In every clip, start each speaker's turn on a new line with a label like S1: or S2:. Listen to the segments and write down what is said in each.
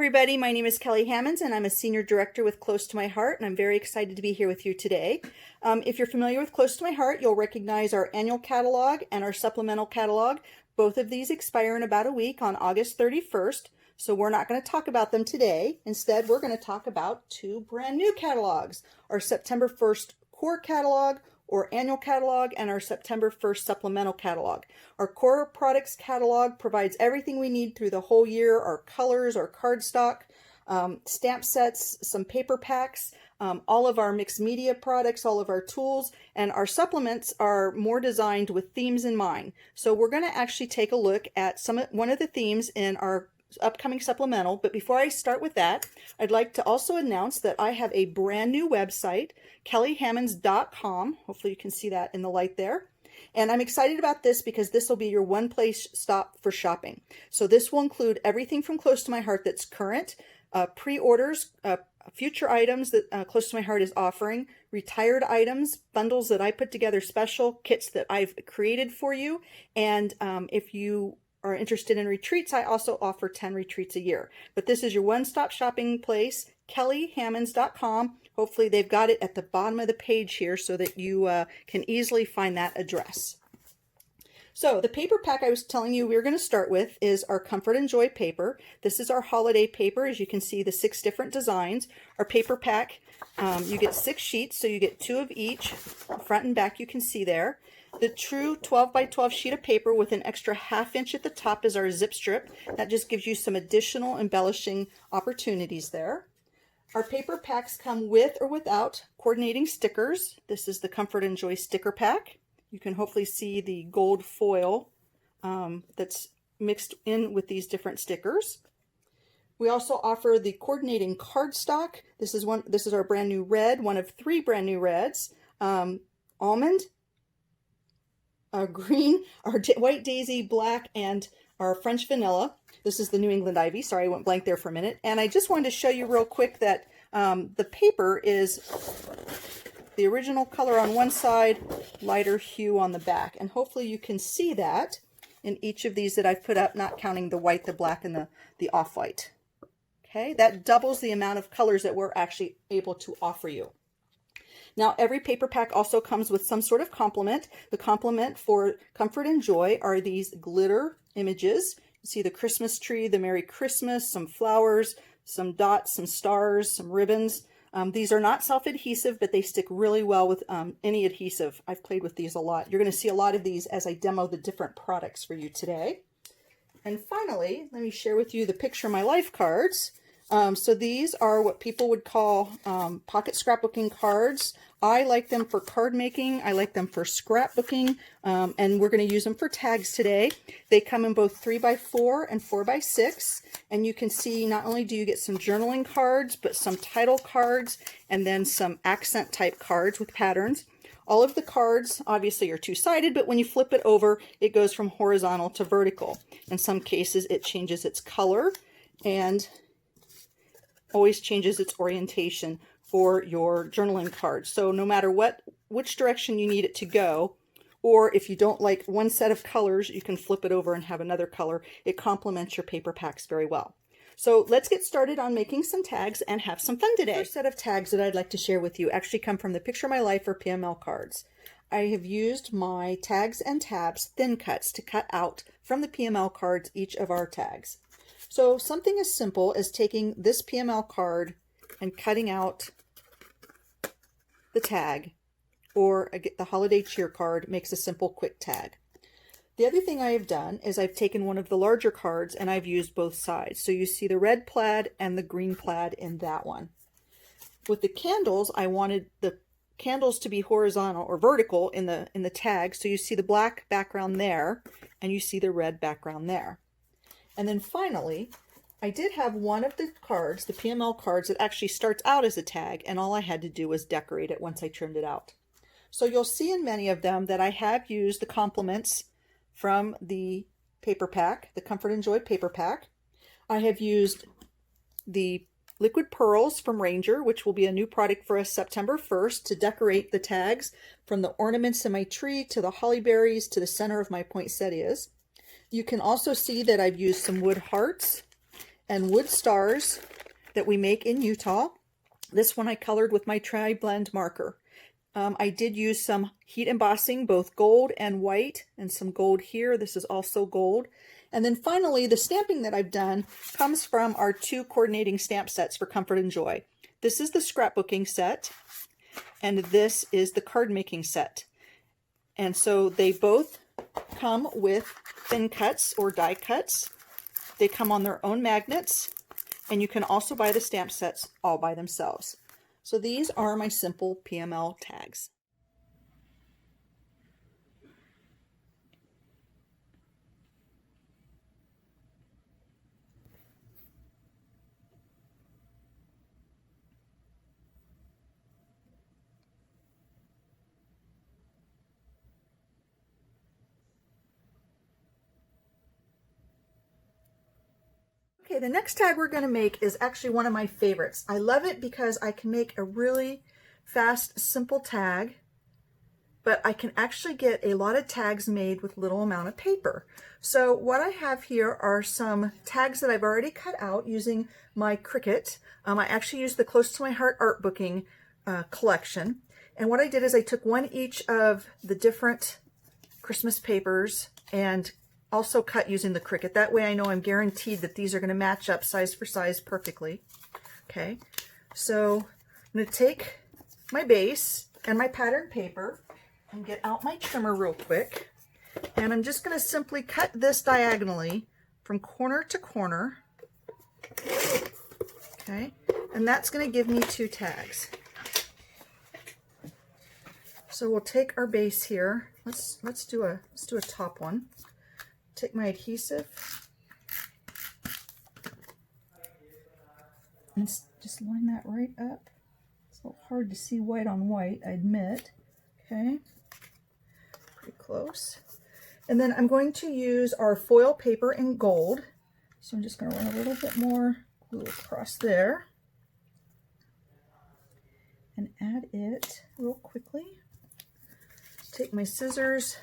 S1: everybody, my name is Kelly Hammonds and I'm a Senior Director with Close to My Heart, and I'm very excited to be here with you today. If you're familiar with Close to My Heart, you'll recognize our annual catalog and our supplemental catalog. Both of these expire in about a week on August 31st, so we're not going to talk about them today. Instead, we're going to talk about two brand new catalogs, our September 1st core catalog or annual catalog and our September 1st supplemental catalog. Our core products catalog provides everything we need through the whole year: our colors, our cardstock, stamp sets, some paper packs, all of our mixed media products, all of our tools, and our supplements are more designed with themes in mind. So we're going to actually take a look at one of the themes in our upcoming supplemental. But before I start with that, I'd like to also announce that I have a brand new website, kellyhammonds.com. Hopefully you can see that in the light there. And I'm excited about this because this will be your one place stop for shopping. So this will include everything from Close to My Heart that's current, pre-orders, future items that Close to My Heart is offering, retired items, bundles that I put together special, kits that I've created for you, and if you are interested in retreats, I also offer 10 retreats a year. But this is your one-stop shopping place, kellyhammonds.com. Hopefully they've got it at the bottom of the page here so that you can easily find that address. So the paper pack I was telling you we were going to start with is our Comfort and Joy paper. This is our holiday paper. As you can see, the 6 different designs. Our paper pack, you get 6 sheets, so you get 2 of each, front and back, you can see there. The true 12 by 12 sheet of paper with an extra ½ inch at the top is our zip strip. That just gives you some additional embellishing opportunities there. Our paper packs come with or without coordinating stickers. This is the Comfort and Joy sticker pack. You can hopefully see the gold foil that's mixed in with these different stickers. We also offer the coordinating cardstock. This is our brand new red, one of 3 brand new reds. Almond, green, our white daisy, black, and our French vanilla. This is the New England ivy. Sorry, I went blank there for a minute. And I just wanted to show you real quick that the paper is the original color on one side, lighter hue on the back. And hopefully you can see that in each of these that I've put up, not counting the white, the black, and the off-white. Okay, that doubles the amount of colors that we're actually able to offer you. Now, every paper pack also comes with some sort of complement. The complement for Comfort and Joy are these glitter images. You see the Christmas tree, the Merry Christmas, some flowers, some dots, some stars, some ribbons. These are not self-adhesive, but they stick really well with any adhesive. I've played with these a lot. You're going to see a lot of these as I demo the different products for you today. And finally, let me share with you the Picture My Life cards. So these are what people would call pocket scrapbooking cards. I like them for card making. I like them for scrapbooking, and we're going to use them for tags today. They come in both 3x4 and 4x6, and you can see not only do you get some journaling cards, but some title cards, and then some accent type cards with patterns. All of the cards obviously are two-sided, but when you flip it over, it goes from horizontal to vertical. In some cases, it changes its color and always changes its orientation for your journaling card. So no matter which direction you need it to go, or if you don't like one set of colors, you can flip it over and have another color. It complements your paper packs very well. So let's get started on making some tags and have some fun today. The first set of tags that I'd like to share with you actually come from the Picture My Life or PML cards. I have used my tags and tabs thin cuts to cut out from the PML cards each of our tags. So something as simple as taking this PML card and cutting out the tag, or the holiday cheer card, makes a simple quick tag. The other thing I have done is I've taken one of the larger cards and I've used both sides. So you see the red plaid and the green plaid in that one. With the candles, I wanted the candles to be horizontal or vertical in the tag. So you see the black background there and you see the red background there. And then finally, I did have one of the cards, the PML cards, that actually starts out as a tag, and all I had to do was decorate it once I trimmed it out. So you'll see in many of them that I have used the complements from the paper pack, the Comfort and Joy paper pack. I have used the liquid pearls from Ranger, which will be a new product for us September 1st, to decorate the tags from the ornaments in my tree to the holly berries to the center of my poinsettias. You can also see that I've used some wood hearts and wood stars that we make in Utah. This one I colored with my tri-blend marker. I did use some heat embossing, both gold and white, and some gold here. This is also gold. And then finally, the stamping that I've done comes from our 2 coordinating stamp sets for Comfort and Joy. This is the scrapbooking set, and this is the card making set. And so they both come with thin cuts or die cuts. They come on their own magnets, and you can also buy the stamp sets all by themselves. So these are my simple PML tags. Okay, the next tag we're going to make is actually one of my favorites. I love it because I can make a really fast, simple tag, but I can actually get a lot of tags made with little amount of paper. So what I have here are some tags that I've already cut out using my Cricut. I actually used the Close to My Heart art booking collection. And what I did is I took one each of the different Christmas papers and also cut using the Cricut. That way I know I'm guaranteed that these are going to match up size for size perfectly. Okay, so I'm going to take my base and my pattern paper and get out my trimmer real quick. And I'm just going to simply cut this diagonally from corner to corner. Okay, and that's going to give me 2 tags. So we'll take our base here. Let's do a top one. Take my adhesive and just line that right up. It's a little hard to see white on white, I admit. Okay, pretty close. And then I'm going to use our foil paper in gold. So I'm just going to run a little bit more glue across there and add it real quickly. Take my scissors,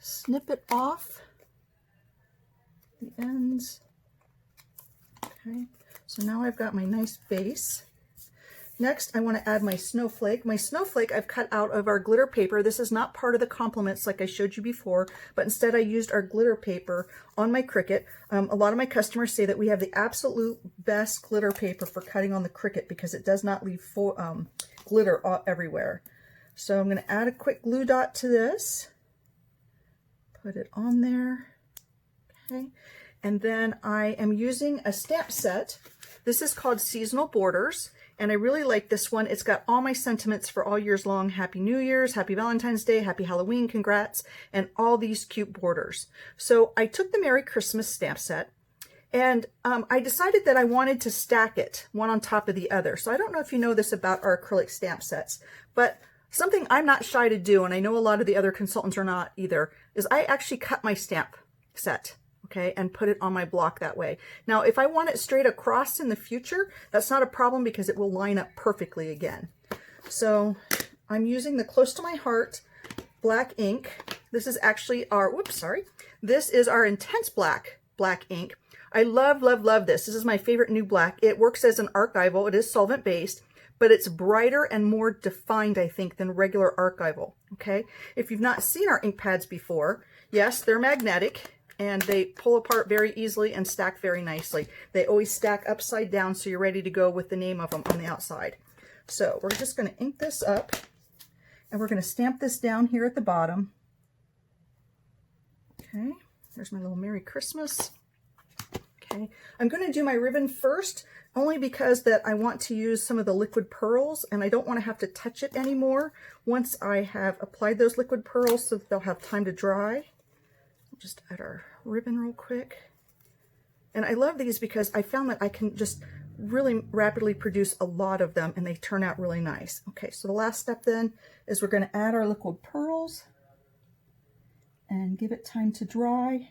S1: snip it off the ends. Okay, so now I've got my nice base. Next, I want to add my snowflake. My snowflake I've cut out of our glitter paper. This is not part of the complements like I showed you before, but instead I used our glitter paper on my Cricut. A lot of my customers say that we have the absolute best glitter paper for cutting on the Cricut because it does not leave glitter everywhere. So I'm going to add a quick glue dot to this. Put it on there. Okay. And then I am using a stamp set. This is called Seasonal Borders. And I really like this one. It's got all my sentiments for all years long. Happy New Year's, Happy Valentine's Day, Happy Halloween, congrats, and all these cute borders. So I took the Merry Christmas stamp set and I decided that I wanted to stack it one on top of the other. So I don't know if you know this about our acrylic stamp sets, but something I'm not shy to do, and I know a lot of the other consultants are not either, is I actually cut my stamp set, okay, and put it on my block that way. Now, if I want it straight across in the future, that's not a problem because it will line up perfectly again. So I'm using the Close to My Heart black ink. This is actually our, this is our Intense Black ink. I love, love, love this. This is my favorite new black. It works as an archival. It is solvent-based, but it's brighter and more defined, I think, than regular archival, okay? If you've not seen our ink pads before, yes, they're magnetic, and they pull apart very easily and stack very nicely. They always stack upside down, so you're ready to go with the name of them on the outside. So we're just going to ink this up, and we're going to stamp this down here at the bottom. Okay, there's my little Merry Christmas. Okay, I'm going to do my ribbon first, only because that I want to use some of the liquid pearls and I don't want to have to touch it anymore once I have applied those liquid pearls so that they'll have time to dry. I'll just add our ribbon real quick. And I love these because I found that I can just really rapidly produce a lot of them and they turn out really nice. Okay, so the last step then is we're going to add our liquid pearls and give it time to dry,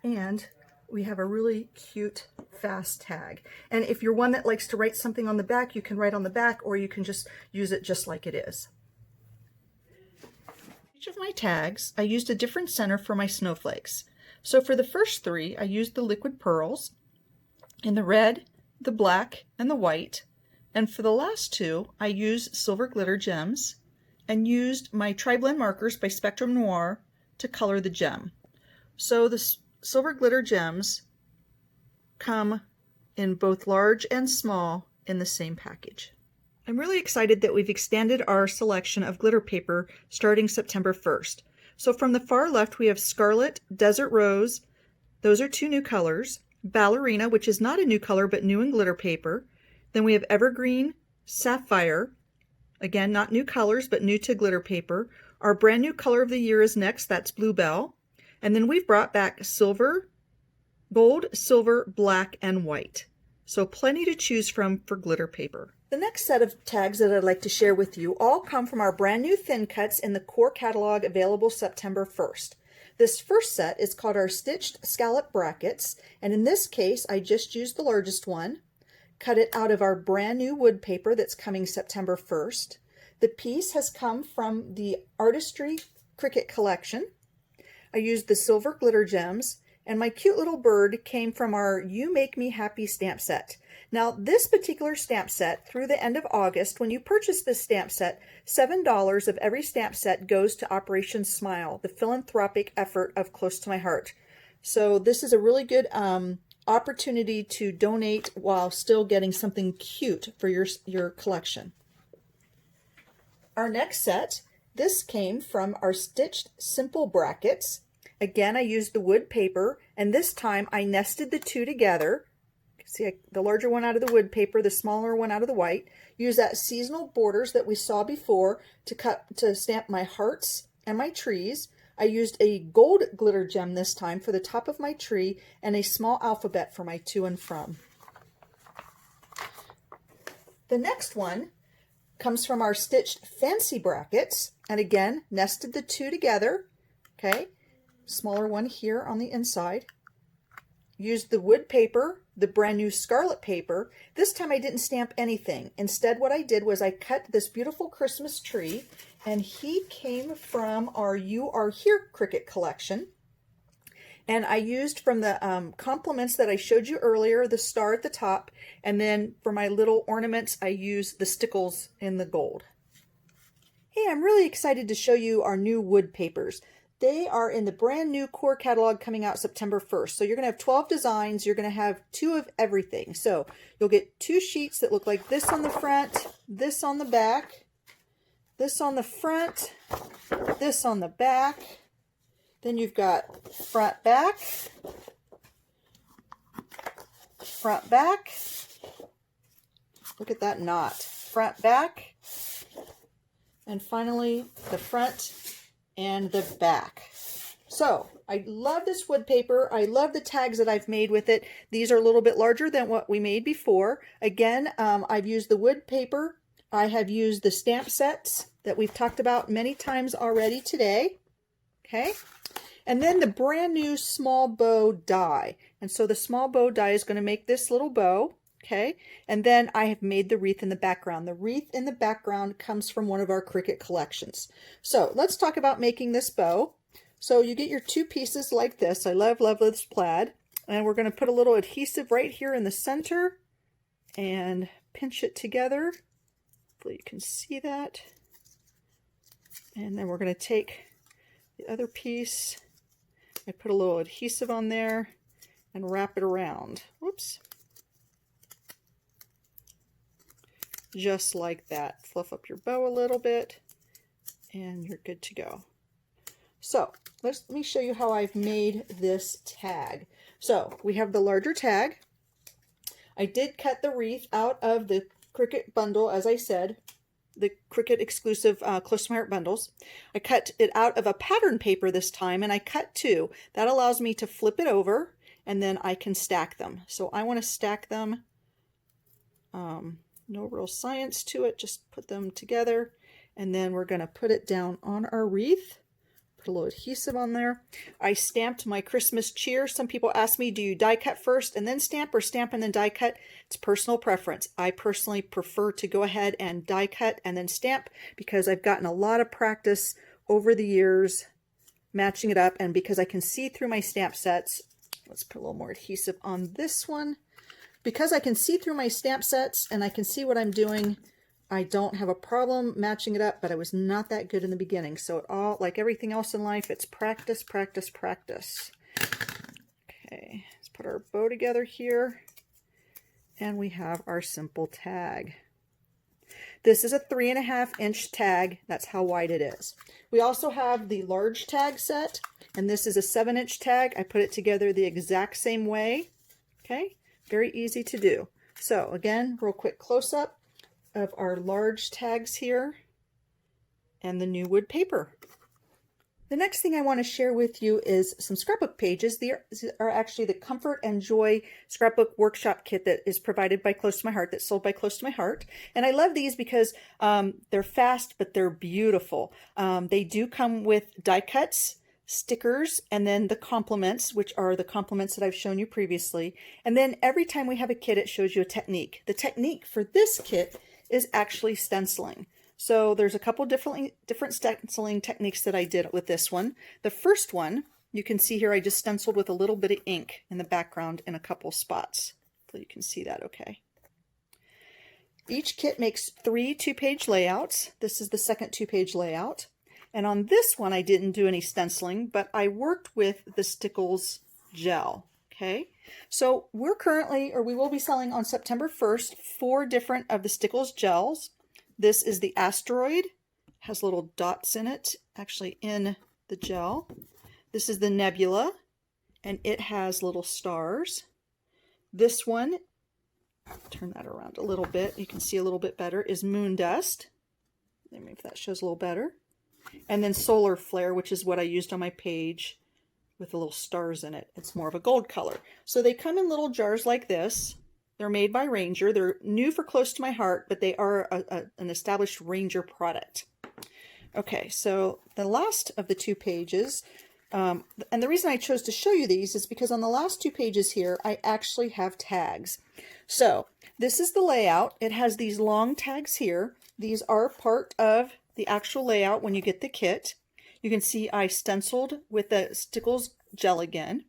S1: and we have a really cute fast tag. And if you're one that likes to write something on the back, you can write on the back, or you can just use it just like it is. Each of my tags, I used a different center for my snowflakes. So for the first 3, I used the liquid pearls. in the red, the black, and the white. And for the last two, I used silver glitter gems and used my tri-blend markers by Spectrum Noir to color the gem. So the silver glitter gems come in both large and small in the same package. I'm really excited that we've extended our selection of glitter paper starting September 1st. So from the far left we have Scarlet, Desert Rose, those are two new colors, Ballerina, which is not a new color but new in glitter paper. Then we have Evergreen, Sapphire, again not new colors but new to glitter paper. Our brand new color of the year is next, that's Bluebell. And then we've brought back silver, gold, silver, black, and white. So plenty to choose from for glitter paper. The next set of tags that I'd like to share with you all come from our brand new thin cuts in the core catalog available September 1st. This first set is called our Stitched Scallop Brackets, and in this case I just used the largest one, cut it out of our brand new wood paper that's coming September 1st. The piece has come from the Artistry Cricut collection. I used the silver glitter gems, and my cute little bird came from our You Make Me Happy stamp set. Now this particular stamp set, through the end of August, when you purchase this stamp set, $7 of every stamp set goes to Operation Smile, the philanthropic effort of Close to My Heart. So this is a really good opportunity to donate while still getting something cute for your collection. Our next set, this came from our Stitched Simple Brackets. Again, I used the wood paper, and this time I nested the two together. See, the larger one out of the wood paper, the smaller one out of the white. Use that seasonal borders that we saw before to stamp my hearts and my trees. I used a gold glitter gem this time for the top of my tree and a small alphabet for my to and from. The next one comes from our Stitched Fancy Brackets, and again, nested the two together, okay? Smaller one here on the inside. Used the wood paper, the brand new scarlet paper. This time I didn't stamp anything. Instead, what I did was I cut this beautiful Christmas tree, and he came from our You Are Here Cricut collection. And I used from the compliments that I showed you earlier, the star at the top, and then for my little ornaments, I used the stickles in the gold. Hey, I'm really excited to show you our new wood papers. They are in the brand new core catalog coming out September 1st. So you're going to have 12 designs. You're going to have 2 of everything. So you'll get 2 sheets that look like this on the front, this on the back, this on the front, this on the back. Then you've got front, back, front, back. Look at that knot. Front, back, and finally the front and the back. So I love this wood paper. I love the tags that I've made with it. These are a little bit larger than what we made before. Again, I've used the wood paper. I have used the stamp sets that we've talked about many times already today. Okay. And then the brand new small bow die. And so the small bow die is going to make this little bow. Okay. And then I have made the wreath in the background. The wreath in the background comes from one of our Cricut collections. So let's talk about making this bow. So you get your 2 pieces like this. I love this plaid. And we're going to put a little adhesive right here in the center and pinch it together. Hopefully you can see that. And then we're going to take the other piece. I put a little adhesive on there and wrap it around. Whoops. Just like that. Fluff up your bow a little bit and you're good to go. So let me show you how I've made this tag. So we have the larger tag. I did cut the wreath out of the Cricut bundle, as I said, the Cricut exclusive Close to My Heart bundles. I cut it out of a pattern paper this time, and I cut 2. That allows me to flip it over, and then I can stack them. So I want to stack them. No real science to it, just put them together, and then we're going to put it down on our wreath. Put a little adhesive on there. I stamped my Christmas cheer. Some people ask me, do you die cut first and then stamp, or stamp and then die cut? It's personal preference. I personally prefer to go ahead and die cut and then stamp because I've gotten a lot of practice over the years matching it up, and because I can see through my stamp sets. Let's put a little more adhesive on this one. because I can see through my stamp sets and I can see what I'm doing, I don't have a problem matching it up, but I was not that good in the beginning. So it all, like everything else in life, it's practice, practice, practice. Okay, let's put our bow together here. And we have our simple tag. This is a 3.5-inch tag. That's how wide it is. We also have the large tag set, and this is a 7-inch tag. I put it together the exact same way. Okay, very easy to do. So again, real quick close-up of our large tags here and the new wood paper. The next thing I want to share with you is some scrapbook pages. These are actually the Comfort and Joy Scrapbook Workshop Kit that is provided by Close to My Heart, that's sold by Close to My Heart. And I love these because they're fast, but they're beautiful. They do come with die cuts, stickers, and then the complements, which are the complements that I've shown you previously. And then every time we have a kit, it shows you a technique. The technique for this kit is actually stenciling. So there's a couple different stenciling techniques that I did with this one. The first one, you can see here, I just stenciled with a little bit of ink in the background in a couple spots. So you can see that okay. Each kit makes 3 2-page layouts. This is the second 2-page layout. And on this one, I didn't do any stenciling, but I worked with the Stickles Gel. Okay, so we will be selling on September 1st 4 different of the Stickles Gels. This is the Asteroid, has little dots in it, actually in the gel. This is the Nebula, and it has little stars. This one, turn that around a little bit, you can see a little bit better, is Moon Dust. Maybe if that shows a little better. And then Solar Flare, which is what I used on my page with the little stars in it. It's more of a gold color. So they come in little jars like this. They're made by Ranger. They're new for Close to My Heart, but they are an established Ranger product. Okay, so the last of the 2 pages, and the reason I chose to show you these is because on the last 2 pages here, I actually have tags. So this is the layout. It has these long tags here. These are part of the actual layout when you get the kit. You can see I stenciled with the Stickles Gel again.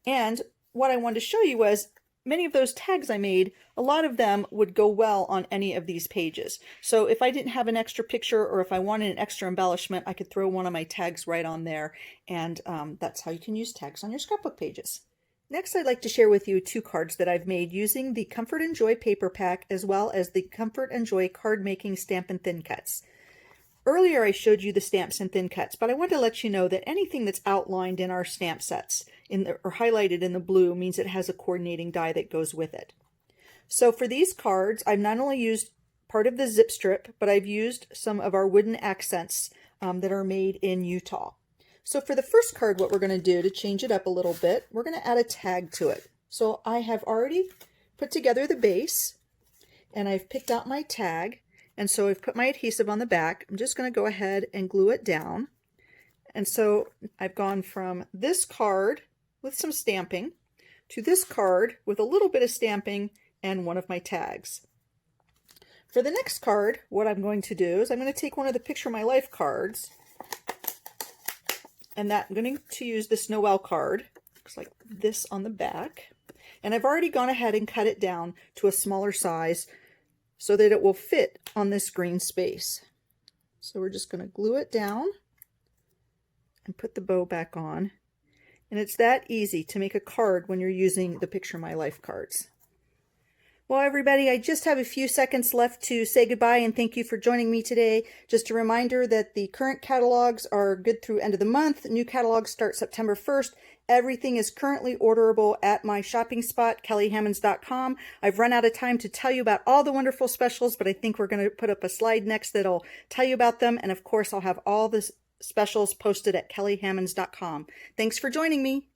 S1: And what I wanted to show you was many of those tags I made, a lot of them would go well on any of these pages. So if I didn't have an extra picture or if I wanted an extra embellishment, I could throw one of my tags right on there. And that's how you can use tags on your scrapbook pages. Next, I'd like to share with you 2 cards that I've made using the Comfort and Joy paper pack as well as the Comfort and Joy card making stamp and thin cuts. Earlier I showed you the stamps and thin cuts, but I want to let you know that anything that's outlined in our stamp sets or highlighted in the blue means it has a coordinating die that goes with it. So for these cards, I've not only used part of the zip strip, but I've used some of our wooden accents that are made in Utah. So for the first card, what we're going to do to change it up a little bit, we're going to add a tag to it. So I have already put together the base, and I've picked out my tag. And so I've put my adhesive on the back. I'm just going to go ahead and glue it down. And so I've gone from this card with some stamping to this card with a little bit of stamping and one of my tags. For the next card, what I'm going to do is I'm going to take one of the Picture My Life cards, and I'm going to use this Noel card. Looks like this on the back. And I've already gone ahead and cut it down to a smaller size so that it will fit on this green space. So we're just going to glue it down and put the bow back on. And it's that easy to make a card when you're using the Picture My Life cards. Well, everybody, I just have a few seconds left to say goodbye and thank you for joining me today. Just a reminder that the current catalogs are good through end of the month. New catalogs start September 1st. Everything is currently orderable at my shopping spot, kellyhammonds.com. I've run out of time to tell you about all the wonderful specials, but I think we're going to put up a slide next that'll tell you about them. And of course, I'll have all the specials posted at kellyhammonds.com. Thanks for joining me.